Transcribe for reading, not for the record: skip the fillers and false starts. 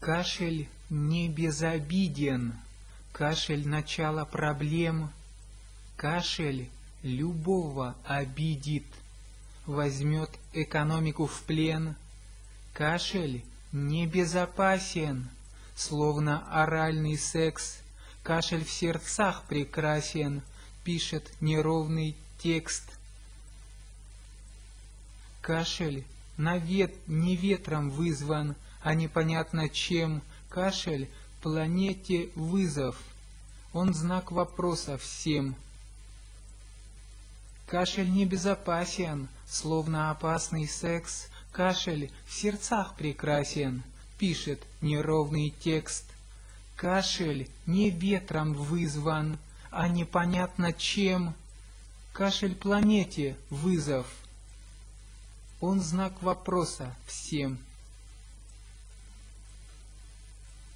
Кашель не безобиден, кашель — начало проблем. Кашель любого обидит, возьмет экономику в плен. Кашель небезопасен, словно оральный секс. Кашель в сердцах прекрасен, пишет неровный текст. Кашель не ветром вызван, а непонятно чем. Кашель планете вызов, он знак вопроса всем. Кашель небезопасен, словно опасный секс. Кашель в сердцах прекрасен, пишет неровный текст. Кашель не ветром вызван, а непонятно чем. Кашель планете вызов, он знак вопроса всем.